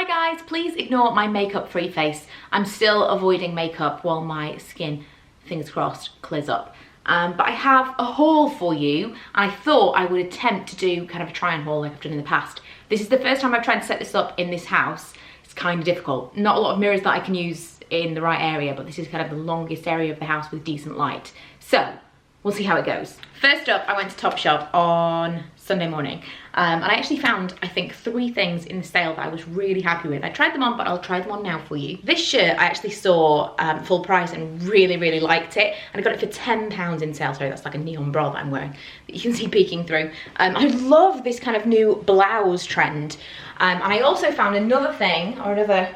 Hi guys, please ignore my makeup free face. I'm still avoiding makeup while my skin, fingers crossed, clears up. But I have a haul for you, and I thought I would attempt to do kind of a try and haul like I've done in the past. This is the first time I've tried to set this up in this house. It's kind of difficult. Not a lot of mirrors that I can use in the right area, but this is kind of the longest area of the house with decent light. So we'll see how it goes. First up, I went to Topshop on Sunday morning, and I actually found, I think, 3 things in the sale that I was really happy with. I tried them on, but I'll try them on now for you. This shirt I actually saw full price and really liked it, and I got it for £10 in sale. Sorry, that's like a neon bra that I'm wearing that you can see peeking through. I love this kind of new blouse trend, and I also found another thing, or another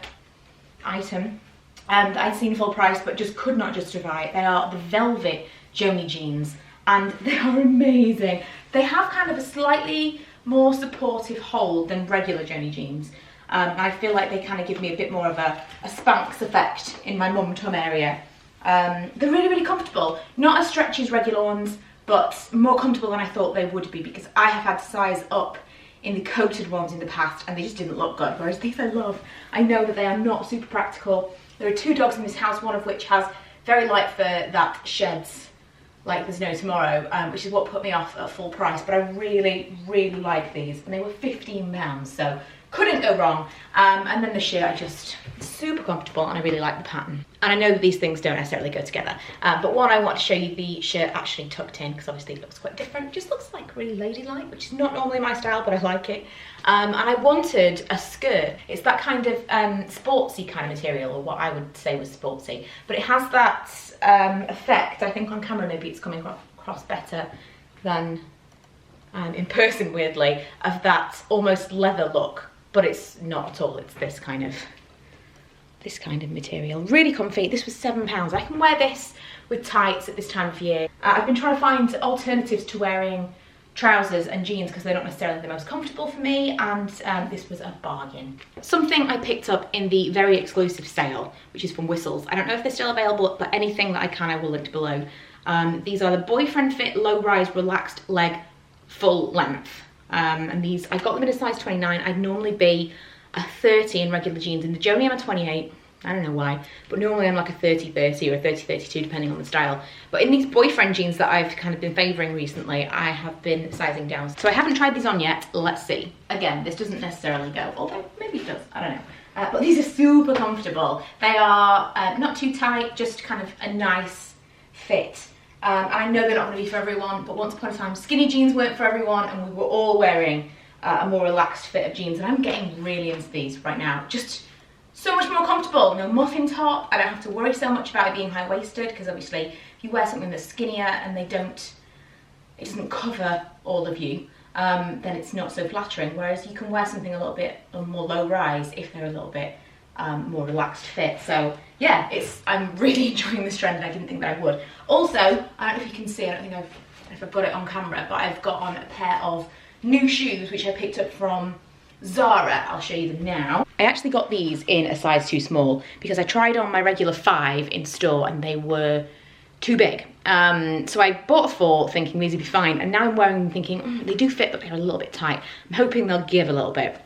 item, that I'd seen full price but just could not justify it. They are the velvet Joni jeans, and they are amazing. They have kind of a slightly more supportive hold than regular Joni jeans. And I feel like they kind of give me a bit more of a Spanx effect in my mum-tum area. They're really comfortable. Not as stretchy as regular ones, but more comfortable than I thought they would be, because I have had to size up in the coated ones in the past and they just didn't look good, whereas these I love. I know that they are not super practical. There are 2 dogs in this house, one of which has very light fur that sheds like there's no tomorrow, which is what put me off at full price, but I really like these, and they were £15, so couldn't go wrong. And then the shirt, just super comfortable, and I really like the pattern. And I know that these things don't necessarily go together, but one, I want to show you the shirt actually tucked in, because obviously it looks quite different. It just looks like really ladylike, which is not normally my style, but I like it. And I wanted a skirt. It's that kind of sportsy kind of material, or what I would say was sportsy, but it has that effect. I think on camera maybe it's coming across better than in person, weirdly, of that almost leather look, but it's not at all. It's this kind of material. Really comfy. This was £7. I can wear this with tights at this time of year. I've been trying to find alternatives to wearing trousers and jeans because they're not necessarily the most comfortable for me, and this was a bargain. Something I picked up in the very exclusive sale, which is from Whistles. I don't know if they're still available, but anything that I can, I will link below. These are the boyfriend fit low-rise relaxed leg full length, and these, I got them in a size 29. I'd normally be a 30 in regular jeans. In the Joni I'm a 28. I don't know why, but normally I'm like a 30-30 or a 30-32 depending on the style. But in these boyfriend jeans that I've kind of been favouring recently, I have been sizing down. So I haven't tried these on yet. Let's see. Again, this doesn't necessarily go, although maybe it does, I don't know. But these are super comfortable. They are not too tight, just kind of a nice fit. And I know they're not going to be for everyone, but once upon a time skinny jeans weren't for everyone, and we were all wearing a more relaxed fit of jeans, and I'm getting really into these right now. Just so much more comfortable. No muffin top. I don't have to worry so much about it being high-waisted, because obviously if you wear something that's skinnier and it doesn't cover all of you, then it's not so flattering. Whereas you can wear something a little bit more low-rise if they're a little bit more relaxed fit. So yeah, I'm really enjoying this trend, and I didn't think that I would. Also, I don't know if you can see, I don't think if I've got it on camera, but I've got on a pair of new shoes which I picked up from Zara. I'll show you them now. I actually got these in a size too small because I tried on my regular 5 in store and they were too big. So I bought a 4 thinking these would be fine, and now I'm wearing them thinking they do fit, but they're a little bit tight. I'm hoping they'll give a little bit.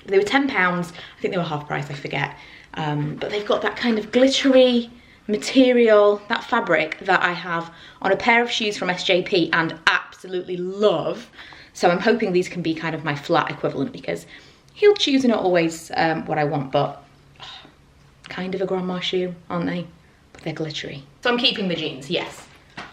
They were £10. I think they were half price, I forget. But they've got that kind of glittery material, that fabric that I have on a pair of shoes from SJP and absolutely love. So I'm hoping these can be kind of my flat equivalent, because heeled shoes are not always what I want, but kind of a grandma shoe, aren't they? But they're glittery. So I'm keeping the jeans, yes.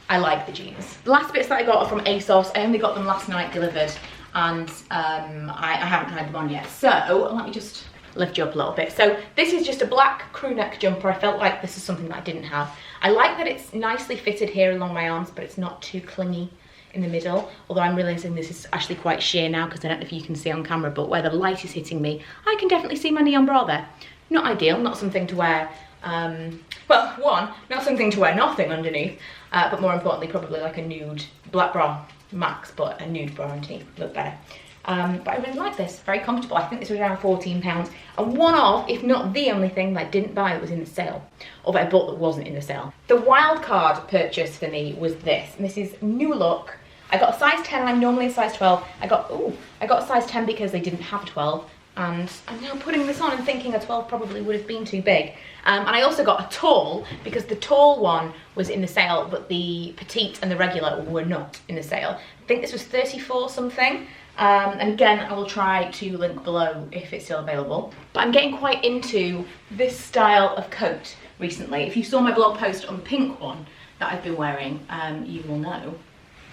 I like the jeans. The last bits that I got are from ASOS. I only got them last night delivered, and I haven't tried them on yet. So let me just lift you up a little bit. So this is just a black crew neck jumper. I felt like this is something that I didn't have. I like that it's nicely fitted here along my arms, but it's not too clingy in the middle, although I'm realizing this is actually quite sheer now, because I don't know if you can see on camera, but where the light is hitting me, I can definitely see my neon bra there. Not ideal, not something to wear, well, one, not something to wear nothing underneath, but more importantly, probably like a nude black bra max, but a nude bra underneath look better. But I really like this, very comfortable. I think this was around £14, and one of, if not the only thing that I didn't buy that was in the sale, or that I bought that wasn't in the sale. The wild card purchase for me was this, and this is New Look. I got a size 10, and I'm normally a size 12. I got a size 10 because they didn't have 12. and I'm now putting this on and thinking a 12 probably would have been too big. And I also got a tall, because the tall one was in the sale, but the petite and the regular were not in the sale. I think this was 34 something. And again, I will try to link below if it's still available. But I'm getting quite into this style of coat recently. If you saw my blog post on the pink one that I've been wearing, you will know.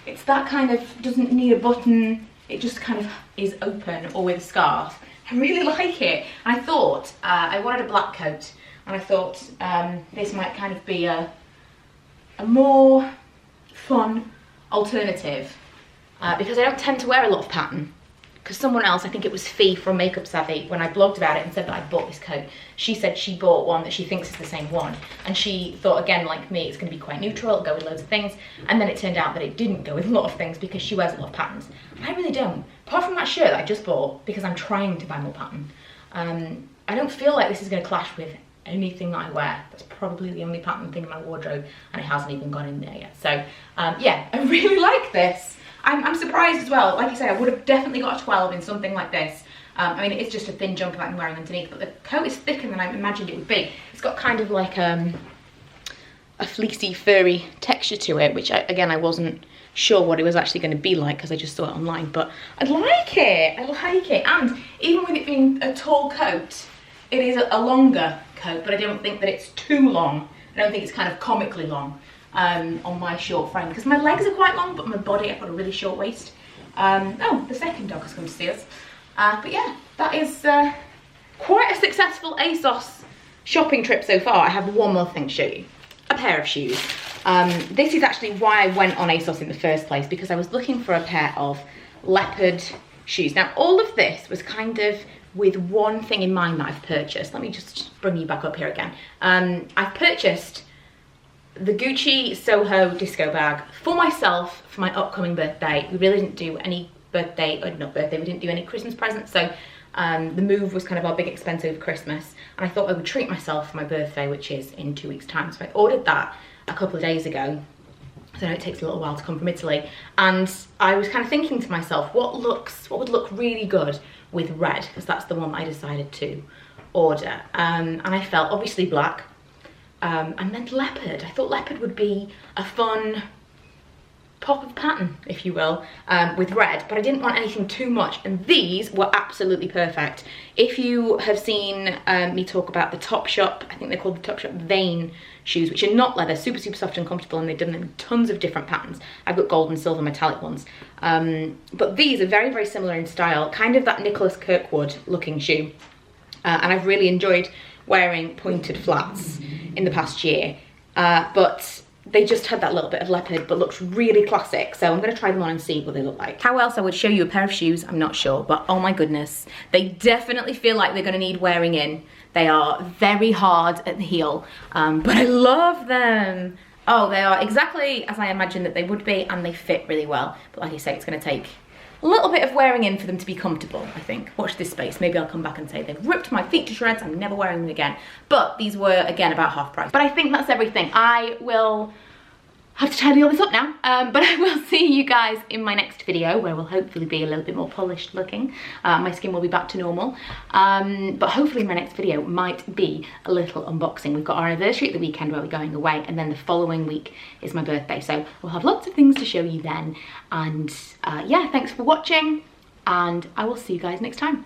It's that kind of, doesn't need a button, it just kind of is open or with a scarf. I really like it. I thought, I wanted a black coat, and I thought this might kind of be a more fun alternative, because I don't tend to wear a lot of pattern. Because someone else, I think it was Fee from Makeup Savvy, when I blogged about it and said that I bought this coat, she said she bought one that she thinks is the same one, and she thought, again, like me, it's going to be quite neutral, it'll go with loads of things, and then it turned out that it didn't go with a lot of things because she wears a lot of patterns. I really don't. Apart from that shirt that I just bought, because I'm trying to buy more pattern, I don't feel like this is going to clash with anything that I wear. That's probably the only pattern thing in my wardrobe, and it hasn't even gone in there yet. So yeah, I really like this. I'm surprised as well. Like I say, I would have definitely got a 12 in something like this. I mean, it is just a thin jumper that I'm wearing underneath, but the coat is thicker than I imagined it would be. It's got kind of like a fleecy, furry texture to it, which again, I wasn't sure what it was actually going to be like because I just saw it online, but I like it. I like it. And even with it being a tall coat, it is a longer coat, but I don't think that it's too long. I don't think it's kind of comically long. On my short frame, because my legs are quite long, but my body, I've got a really short waist. Oh, the second dog has come to see us. But yeah, that is quite a successful ASOS shopping trip so far. I have one more thing to show you. A pair of shoes. This is actually why I went on ASOS in the first place, because I was looking for a pair of leopard shoes. Now, all of this was kind of with one thing in mind that I've purchased. Let me just bring you back up here again. I've purchased the Gucci Soho disco bag for myself for my upcoming birthday. We really didn't do any birthday, or not birthday, we didn't do any Christmas presents, so the move was kind of our big expensive Christmas, and I thought I would treat myself for my birthday, which is in 2 weeks time. So I ordered that a couple of days ago. So I know it takes a little while to come from Italy, and I was kind of thinking to myself, what would look really good with red, because that's the one I decided to order. And I felt obviously black, and then leopard. I thought leopard would be a fun pop of pattern, if you will, with red, but I didn't want anything too much, and these were absolutely perfect. If you have seen me talk about the Topshop, I think they're called the Topshop Vein shoes, which are not leather, super soft and comfortable, and they've done them in tons of different patterns. I've got gold and silver metallic ones, but these are very similar in style, kind of that Nicholas Kirkwood looking shoe, and I've really enjoyed wearing pointed flats in the past year, but they just had that little bit of leopard, but looks really classic. So I'm going to try them on and see what they look like. How else I would show you a pair of shoes, I'm not sure, but oh my goodness, they definitely feel like they're going to need wearing in. They are very hard at the heel, but I love them. Oh, they are exactly as I imagined that they would be, and they fit really well. But like I say, it's going to take a little bit of wearing in for them to be comfortable, I think. Watch this space. Maybe I'll come back and say they've ripped my feet to shreds, I'm never wearing them again. But these were, again, about half price. But I think that's everything. I will have to tidy all this up now, but I will see you guys in my next video, where we'll hopefully be a little bit more polished looking. My skin will be back to normal, but hopefully my next video might be a little unboxing. We've got our anniversary at the weekend where we're going away, and then the following week is my birthday, so we'll have lots of things to show you then. And yeah, thanks for watching, and I will see you guys next time.